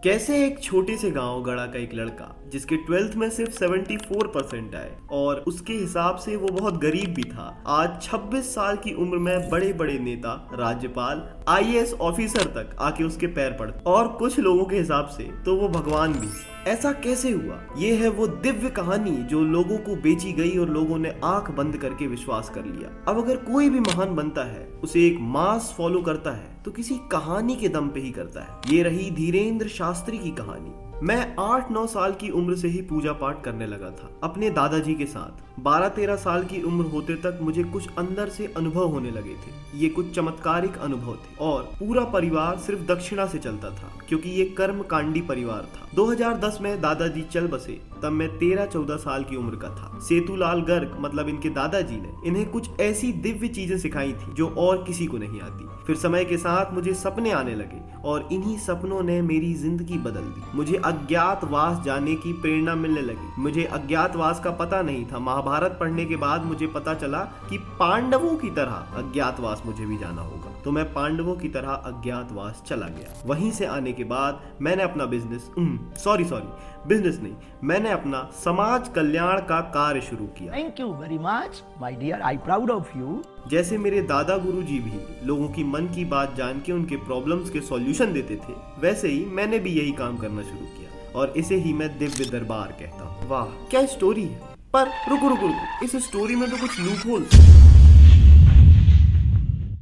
कैसे एक छोटे से गांव गढ़ा का एक लड़का जिसके 12th में सिर्फ 74% आए और उसके हिसाब से वो बहुत गरीब भी था, आज 26 साल की उम्र में बड़े बड़े नेता, राज्यपाल, आईएएस ऑफिसर तक आके उसके पैर पड़ते, और कुछ लोगों के हिसाब से तो वो भगवान भी। ऐसा कैसे हुआ? ये है वो दिव्य कहानी जो लोगों को बेची गई और लोगों ने आंख बंद करके विश्वास कर लिया। अब अगर कोई भी महान बनता है, उसे एक मास फॉलो करता है तो किसी कहानी के दम पे ही करता है। ये रही धीरेन्द्र शास्त्री की कहानी। मैं 8-9 साल की उम्र से ही पूजा पाठ करने लगा था अपने दादाजी के साथ। 12-13 साल की उम्र होते तक मुझे कुछ अंदर से अनुभव होने लगे थे। ये कुछ चमत्कारिक अनुभव थे और पूरा परिवार सिर्फ दक्षिणा से चलता था क्योंकि ये कर्मकांडी परिवार था। 2010 में दादाजी चल बसे, तब मैं 13-14 साल की उम्र का था। सेतुलाल गर्ग मतलब इनके दादाजी ने इन्हें कुछ ऐसी दिव्य चीजें सिखाई थी जो और किसी को नहीं आती। फिर समय के साथ मुझे सपने आने लगे और इन्हीं सपनों ने मेरी जिंदगी बदल दी। मुझे अज्ञातवास जाने की प्रेरणा मिलने लगी। मुझे अज्ञातवास का पता नहीं था। महाभारत पढ़ने के बाद मुझे पता चला कि पांडवों की तरह अज्ञातवास मुझे भी जाना होगा, तो मैं पांडवों की तरह अज्ञातवास चला गया। वहीं से आने के बाद मैंने अपना बिजनेस नहीं, मैंने अपना समाज कल्याण का कार्य शुरू किया। Thank you very much my dear, I proud of you. जैसे मेरे दादा गुरुजी भी लोगों की मन की बात जान के उनके प्रॉब्लम्स के सॉल्यूशन देते थे, वैसे ही मैंने भी यही काम करना शुरू किया और इसे ही मैं दिव्य दरबार कहता हूँ। वाह क्या स्टोरी है! पर रुको, इस स्टोरी में तो कुछ लूप होल्स।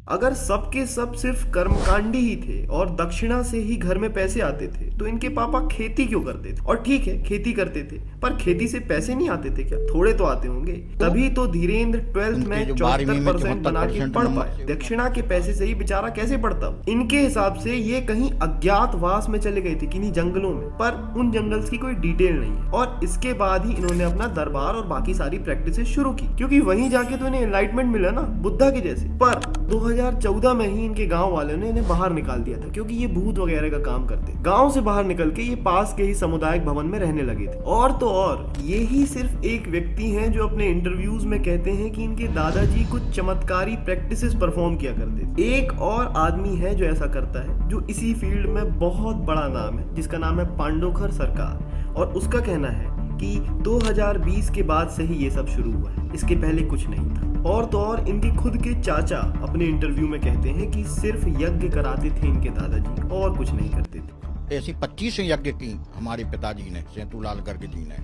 अगर सबके सब सिर्फ कर्मकांडी ही थे और दक्षिणा से ही घर में पैसे आते थे तो इनके पापा खेती क्यों करते थे? और ठीक है खेती करते थे, पर खेती से पैसे नहीं आते थे क्या? थोड़े तो आते होंगे, तभी तो धीरेन्द्र 12th में 74% बना के पढ़ पाए। दक्षिणा के पैसे से ही बेचारा कैसे पढ़ता? इनके हिसाब से ये कहीं अज्ञातवास में चले गए थे, किन्हीं जंगलों में, पर उन जंगल्स की कोई डिटेल नहीं है। और इसके बाद ही इन्होंने अपना दरबार और बाकी सारी प्रैक्टिस शुरू की, क्योंकि वहीं जाके तो इन्हें एनलाइटमेंट मिला ना, बुद्धा के जैसे। पर 2014 में ही इनके गांव वालों ने इन्हें बाहर निकाल दिया था क्योंकि ये भूत वगैरह का काम करते। गांव से बाहर निकल के ये पास के ही सामुदायिक भवन में रहने लगे थे। और तो और ये ही सिर्फ एक व्यक्ति हैं जो अपने इंटरव्यूज में कहते हैं कि इनके दादाजी कुछ चमत्कारी प्रैक्टिसेस परफॉर्म किया करते। एक और आदमी है जो ऐसा करता है, जो इसी फील्ड में बहुत बड़ा नाम है, जिसका नाम है पांडोखर सरकार, और उसका कहना है कि 2020 के बाद से ही ये सब शुरू हुआ है, इसके पहले कुछ नहीं था। और तो और इनके खुद के चाचा अपने इंटरव्यू में कहते हैं कि सिर्फ यज्ञ कराते थे इनके दादाजी, और कुछ नहीं करते थे। ऐसी 25 यज्ञ की हमारे पिताजी ने, सेतुलाल गर्ग जी ने,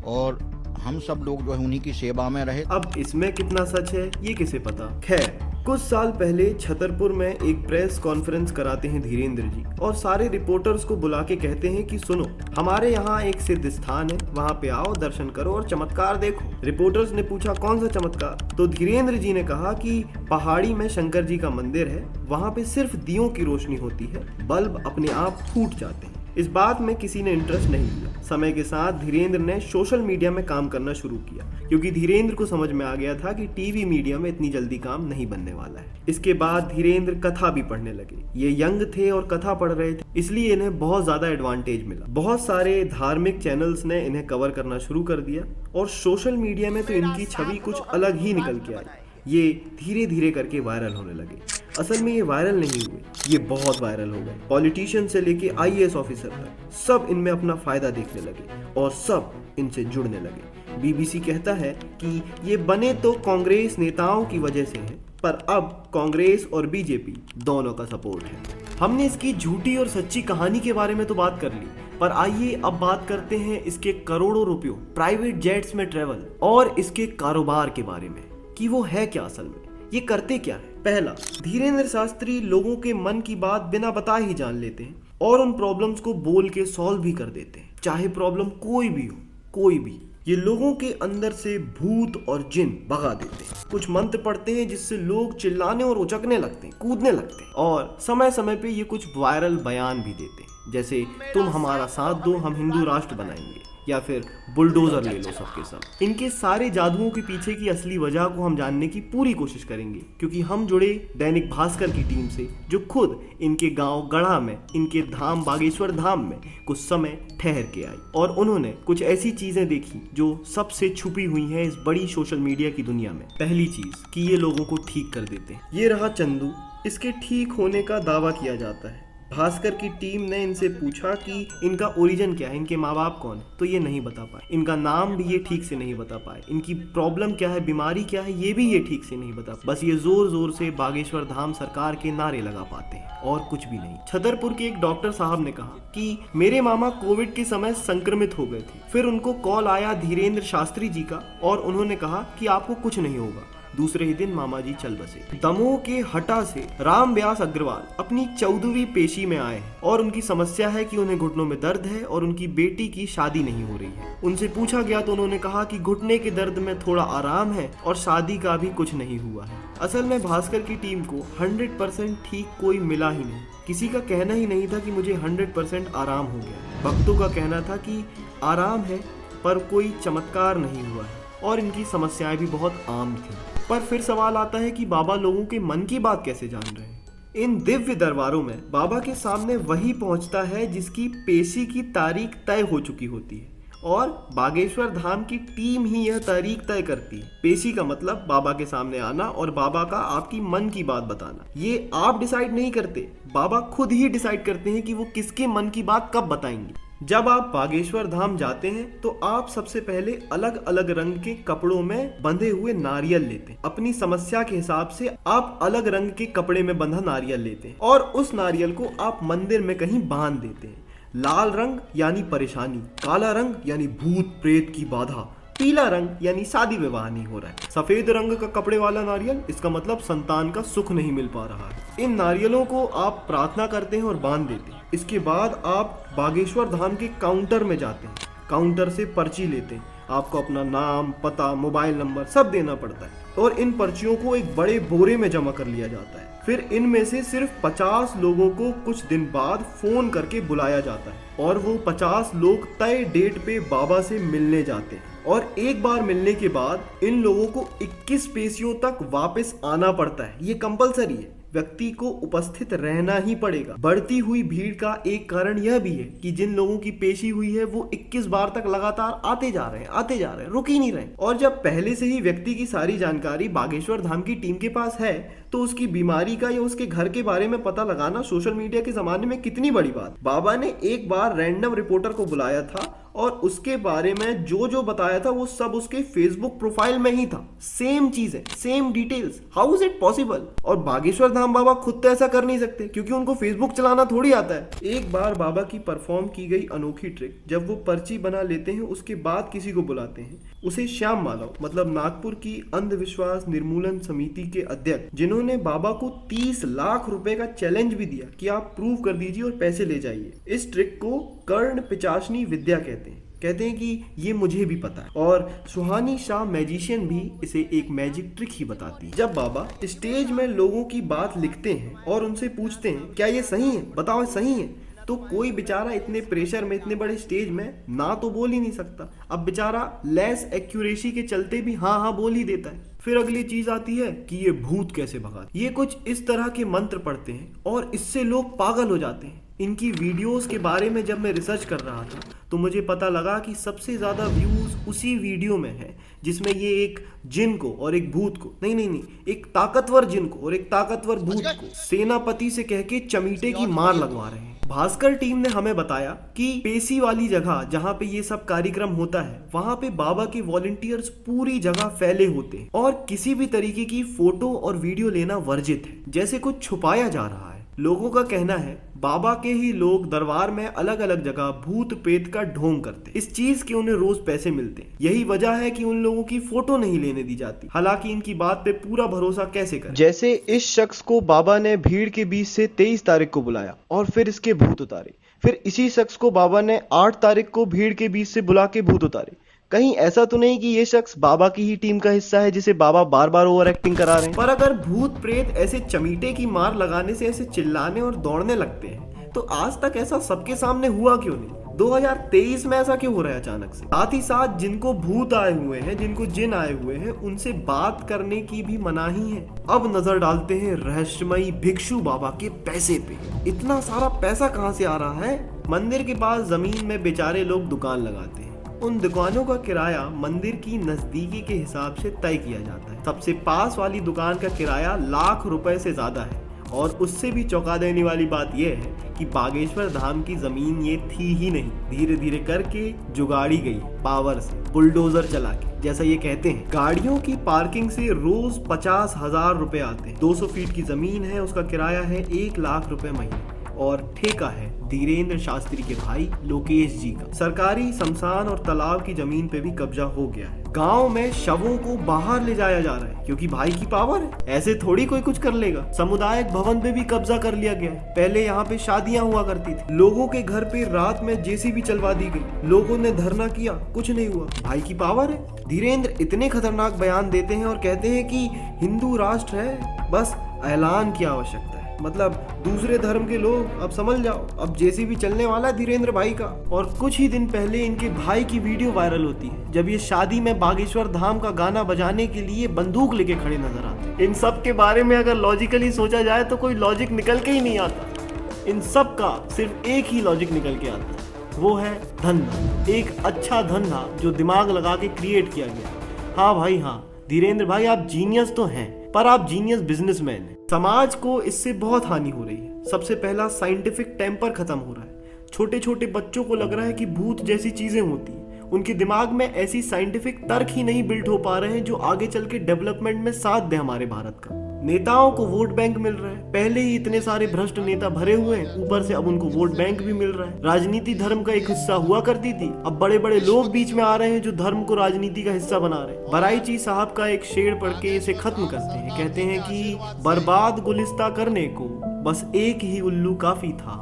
और हम सब लोग जो है उन्हीं की सेवा में रहे। अब इसमें कितना सच है ये किसे पता। खैर, कुछ साल पहले छतरपुर में एक प्रेस कॉन्फ्रेंस कराते हैं धीरेन्द्र जी और सारे रिपोर्टर्स को बुला के कहते हैं कि सुनो, हमारे यहाँ एक सिद्ध स्थान है, वहाँ पे आओ, दर्शन करो और चमत्कार देखो। रिपोर्टर्स ने पूछा कौन सा चमत्कार? तो धीरेन्द्र जी ने कहा कि पहाड़ी में शंकर जी का मंदिर है, वहाँ पे सिर्फ दियों की रोशनी होती है, बल्ब अपने आप फूट जाते हैं। इस बात में किसी ने इंटरेस्ट नहीं लिया। समय के साथ धीरेन्द्र ने सोशल मीडिया में काम करना शुरू किया क्योंकि धीरेन्द्र को समझ में आ गया था कि टीवी मीडिया में इतनी जल्दी काम नहीं बनने वाला है। इसके बाद धीरेन्द्र कथा भी पढ़ने लगे। ये यंग थे और कथा पढ़ रहे थे, इसलिए इन्हें बहुत ज्यादा एडवांटेज मिला। बहुत सारे धार्मिक चैनल्स ने इन्हें कवर करना शुरू कर दिया और सोशल मीडिया में तो इनकी छवि कुछ अलग ही निकल के आई। ये धीरे धीरे करके वायरल होने लगे। असल में ये वायरल नहीं हुए, ये बहुत वायरल हो गए। पॉलिटिशियन से लेके आईएएस ऑफिसर तक सब इनमें अपना फायदा देखने लगे और सब इनसे जुड़ने लगे। बीबीसी कहता है कि ये बने तो कांग्रेस नेताओं की वजह से हैं, पर अब कांग्रेस और बीजेपी दोनों का सपोर्ट है। हमने इसकी झूठी और सच्ची कहानी के बारे में तो बात कर ली, पर आइए अब बात करते हैं इसके करोड़ों रुपयों, प्राइवेट जेट्स में ट्रेवल और इसके कारोबार के बारे में कि वो है क्या असल में, ये करते क्या है। पहला, धीरेन्द्र शास्त्री लोगों के मन की बात बिना बताए ही जान लेते हैं और उन प्रॉब्लम्स को बोल के सॉल्व भी कर देते हैं, चाहे प्रॉब्लम कोई भी हो, कोई भी। ये लोगों के अंदर से भूत और जिन भगा देते हैं। कुछ मंत्र पढ़ते हैं जिससे लोग चिल्लाने और उचकने लगते हैं, कूदने लगते हैं, और समय समय पे ये कुछ वायरल बयान भी देते हैं, जैसे तुम हमारा साथ दो, हम हिंदू राष्ट्र बनाएंगे, या फिर बुलडोजर ले लो सबके सब। इनके सारे जादुओं के पीछे की असली वजह को हम जानने की पूरी कोशिश करेंगे, क्योंकि हम जुड़े दैनिक भास्कर की टीम से, जो खुद इनके गांव गढ़ा में, इनके धाम बागेश्वर धाम में कुछ समय ठहर के आई और उन्होंने कुछ ऐसी चीजें देखी जो सबसे छुपी हुई हैं इस बड़ी सोशल मीडिया की दुनिया में। पहली चीज कि ये लोगों को ठीक कर देते हैं। ये रहा चंदू, इसके ठीक होने का दावा किया जाता है। भास्कर की टीम ने इनसे पूछा कि इनका ओरिजिन क्या है, इनके माँ बाप कौन है, तो ये नहीं बता पाए। इनका नाम भी ये ठीक से नहीं बता पाए। इनकी प्रॉब्लम क्या है, बीमारी क्या है, ये भी ये ठीक से नहीं बता। बस ये जोर जोर से बागेश्वर धाम सरकार के नारे लगा पाते हैं और कुछ भी नहीं। छतरपुर के एक डॉक्टर साहब ने कहा कि मेरे मामा कोविड के समय संक्रमित हो गए थे। फिर उनको कॉल आया धीरेन्द्र शास्त्री जी का और उन्होंने कहा कि आपको कुछ नहीं होगा। दूसरे ही दिन मामा जी चल बसे। दमोह के हटा से राम व्यास अग्रवाल अपनी 14वीं पेशी में आए हैं और उनकी समस्या है कि उन्हें घुटनों में दर्द है और उनकी बेटी की शादी नहीं हो रही है। उनसे पूछा गया तो उन्होंने कहा कि घुटने के दर्द में थोड़ा आराम है और शादी का भी कुछ नहीं हुआ है। असल में भास्कर की टीम को 100% ठीक कोई मिला ही नहीं। किसी का कहना ही नहीं था कि मुझे 100% आराम हो गया। भक्तों का कहना था कि आराम है पर कोई चमत्कार नहीं हुआ है और इनकी समस्याएं भी बहुत आम थी। पर फिर सवाल आता है कि बाबा लोगों के मन की बात कैसे जान रहे हैं। इन दिव्य दरबारों में बाबा के सामने वही पहुंचता है जिसकी पेशी की तारीख तय हो चुकी होती है और बागेश्वर धाम की टीम ही यह तारीख तय करती है। पेशी का मतलब बाबा के सामने आना और बाबा का आपकी मन की बात बताना। ये आप डिसाइड नहीं करते, बाबा खुद ही डिसाइड करते हैं कि वो किसके मन की बात कब बताएंगे। जब आप बागेश्वर धाम जाते हैं तो आप सबसे पहले अलग अलग रंग के कपड़ों में बंधे हुए नारियल लेते हैं। अपनी समस्या के हिसाब से आप अलग रंग के कपड़े में बंधा नारियल लेते हैं और उस नारियल को आप मंदिर में कहीं बांध देते हैं। लाल रंग यानी परेशानी, काला रंग यानी भूत प्रेत की बाधा, पीला रंग यानी शादी विवाह नहीं हो रहा है, सफेद रंग का कपड़े वाला नारियल इसका मतलब संतान का सुख नहीं मिल पा रहा है। इन नारियलों को आप प्रार्थना करते हैं और बांध देते हैं। इसके बाद आप बागेश्वर धाम के काउंटर में जाते हैं। काउंटर से पर्ची लेते हैं। आपको अपना नाम, पता, मोबाइल नंबर सब देना पड़ता है और इन पर्चियों को एक बड़े बोरे में जमा कर लिया जाता है। फिर इनमें से सिर्फ 50 लोगों को कुछ दिन बाद फोन करके बुलाया जाता है और वो 50 लोग तय डेट पे बाबा से मिलने जाते हैं और एक बार मिलने के बाद इन लोगों को 21 पेशियों तक वापस आना पड़ता है। ये कंपलसरी है, व्यक्ति को उपस्थित रहना ही पड़ेगा। बढ़ती हुई भीड़ का एक कारण यह भी है कि जिन लोगों की पेशी हुई है वो 21 बार तक लगातार आते जा रहे हैं, रुक ही नहीं रहे। और जब पहले से ही व्यक्ति की सारी जानकारी बागेश्वर धाम की टीम के पास है तो उसकी बीमारी का या उसके घर के बारे में पता लगाना सोशल मीडिया के जमाने में कितनी बड़ी बात। बाबा ने एक बार रैंडम रिपोर्टर को बुलाया था और उसके बारे में जो जो बताया था वो सब उसके फेसबुक प्रोफाइल में ही था। सेम चीज है, same details. How is it possible? और बागेश्वर धाम बाबा खुद तो ऐसा कर नहीं सकते क्योंकि उनको फेसबुक चलाना थोड़ी आता है। एक बार बाबा की परफॉर्म की गई अनोखी ट्रिक, जब वो पर्ची बना लेते हैं उसके बाद किसी को बुलाते हैं, उसे श्याम माधव मतलब नागपुर की अंधविश्वास निर्मूलन समिति के अध्यक्ष, जिन्होंने बाबा को 30 लाख रुपए का चैलेंज भी दिया कि आप प्रूव कर दीजिए और पैसे ले जाइए। इस ट्रिक को कर्ण पिचाशनी विद्या कहते हैं कि ये मुझे भी पता है और सुहानी शाह मैजिशियन भी इसे एक मैजिक ट्रिक ही बताती है। जब बाबा स्टेज में लोगों की बात लिखते हैं और उनसे पूछते हैं क्या ये सही है, बताओ सही है, तो कोई बेचारा इतने प्रेशर में इतने बड़े स्टेज में ना तो बोल ही नहीं सकता। अब बेचारा लेस एक्यूरेसी के चलते भी हाँ हाँ बोल ही देता है। फिर अगली चीज आती है कि ये भूत कैसे भगा। ये कुछ इस तरह के मंत्र पढ़ते हैं और इससे लोग पागल हो जाते हैं। इनकी वीडियोस के बारे में जब मैं रिसर्च कर रहा था तो मुझे पता लगा कि सबसे ज्यादा व्यूज उसी वीडियो में है जिसमें ये एक जिन को और एक भूत को नहीं एक ताकतवर जिन को और एक ताकतवर भूत को सेनापति से कह के चमीटे की मार लगवा रहे हैं। भास्कर टीम ने हमें बताया कि पेशी वाली जगह जहाँ पे ये सब कार्यक्रम होता है वहाँ पे बाबा के वॉलंटियर्स पूरी जगह फैले होते हैं और किसी भी तरीके की फोटो और वीडियो लेना वर्जित है, जैसे कुछ छुपाया जा रहा है। लोगों का कहना है बाबा के ही लोग दरबार में अलग अलग जगह भूत प्रेत का ढोंग करते, इस चीज के उन्हें रोज पैसे मिलते। यही वजह है कि उन लोगों की फोटो नहीं लेने दी जाती। हालांकि इनकी बात पे पूरा भरोसा कैसे करें। जैसे इस शख्स को बाबा ने भीड़ के बीच से 23 तारीख को बुलाया और फिर इसके भूत उतारे। फिर इसी शख्स को बाबा ने 8 तारीख को भीड़ के बीच से बुला के भूत उतारे। कहीं ऐसा तो नहीं कि ये शख्स बाबा की ही टीम का हिस्सा है जिसे बाबा बार बार ओवर एक्टिंग करा रहे हैं। पर अगर भूत प्रेत ऐसे चमीटे की मार लगाने से ऐसे चिल्लाने और दौड़ने लगते हैं तो आज तक ऐसा सबके सामने हुआ क्यों नहीं? 2023 में ऐसा क्यों हो रहा है अचानक से? साथ ही साथ जिनको भूत आए हुए हैं, जिनको जिन आए हुए हैं, उनसे बात करने की भी मनाही है। अब नजर डालते हैं रहस्यमयी भिक्षु बाबा के पैसे पे। इतना सारा पैसा कहां से आ रहा है? मंदिर के पास जमीन में बेचारे लोग दुकान लगाते हैं। उन दुकानों का किराया मंदिर की नजदीकी के हिसाब से तय किया जाता है। सबसे पास वाली दुकान का किराया लाख रुपए से ज्यादा है और उससे भी चौंका देने वाली बात यह है कि बागेश्वर धाम की जमीन ये थी ही नहीं, धीरे धीरे करके जुगाड़ी गई पावर से, बुलडोजर चला के। जैसा ये कहते हैं, गाड़ियों की पार्किंग से रोज 50,000 रुपए आते हैं। 200 फीट की जमीन है, उसका किराया है 1 लाख रुपए महीने और ठेका है धीरेन्द्र शास्त्री के भाई लोकेश जी का। सरकारी शमशान और तालाब की जमीन पे भी कब्जा हो गया है। गांव में शवों को बाहर ले जाया जा रहा है क्योंकि भाई की पावर है, ऐसे थोड़ी कोई कुछ कर लेगा। सामुदायिक भवन पे भी कब्जा कर लिया गया है। पहले यहाँ पे शादियां हुआ करती थी, लोगों के घर पे रात में जेसीबी चलवा दी गई, लोगों ने धरना किया, कुछ नहीं हुआ, भाई की पावर है। धीरेन्द्र इतने खतरनाक बयान देते हैं और कहते हैं कि हिंदू राष्ट्र है, बस ऐलान की आवश्यकता है। मतलब दूसरे धर्म के लोग अब समझ जाओ, अब जेसीबी चलने वाला है धीरेन्द्र भाई का। और कुछ ही दिन पहले इनके भाई की वीडियो वायरल होती है जब ये शादी में बागेश्वर धाम का गाना बजाने के लिए बंदूक लेके खड़े नजर आते हैं। इन सब के बारे में अगर लॉजिकली सोचा जाए तो कोई लॉजिक निकल के ही नहीं आता। इन सब का सिर्फ एक ही लॉजिक निकल के आता है, वो है धंधा। एक अच्छा धंधा जो दिमाग लगा के क्रिएट किया गया। हाँ भाई हाँ, धीरेन्द्र भाई आप जीनियस तो हैं, पर आप जीनियस बिजनेसमैन हैं। समाज को इससे बहुत हानि हो रही है। सबसे पहला साइंटिफिक टेम्पर खत्म हो रहा है। छोटे छोटे बच्चों को लग रहा है कि भूत जैसी चीजें होती हैं। उनके दिमाग में ऐसी साइंटिफिक तर्क ही नहीं बिल्ड हो पा रहे हैं जो आगे चल के डेवलपमेंट में साथ दे हमारे भारत का। नेताओं को वोट बैंक मिल रहा है, पहले ही इतने सारे भ्रष्ट नेता भरे हुए हैं, ऊपर से अब उनको वोट बैंक भी मिल रहा है। राजनीति धर्म का एक हिस्सा हुआ करती थी, अब बड़े बड़े लोग बीच में आ रहे हैं जो धर्म को राजनीति का हिस्सा बना रहे हैं। बराइची साहब का एक शेर पढ़ के इसे खत्म करते हैं। कहते हैं कि बर्बाद गुलिस्ता करने को बस एक ही उल्लू काफी था,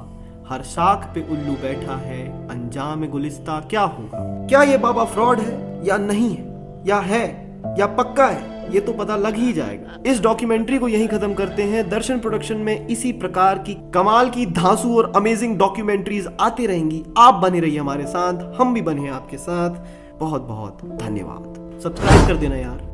हर शाख पे उल्लू बैठा है, अंजाम गुलिस्ता क्या होगा। क्या ये बाबा फ्रॉड है या नहीं है, या पक्का है, ये तो पता लग ही जाएगा। इस डॉक्यूमेंट्री को यहीं खत्म करते हैं। दर्शन प्रोडक्शन में इसी प्रकार की कमाल की धांसू और अमेजिंग डॉक्यूमेंट्रीज आती रहेंगी। आप बने रहिए हमारे साथ, हम भी बने हैं आपके साथ। बहुत बहुत धन्यवाद। सब्सक्राइब कर देना यार।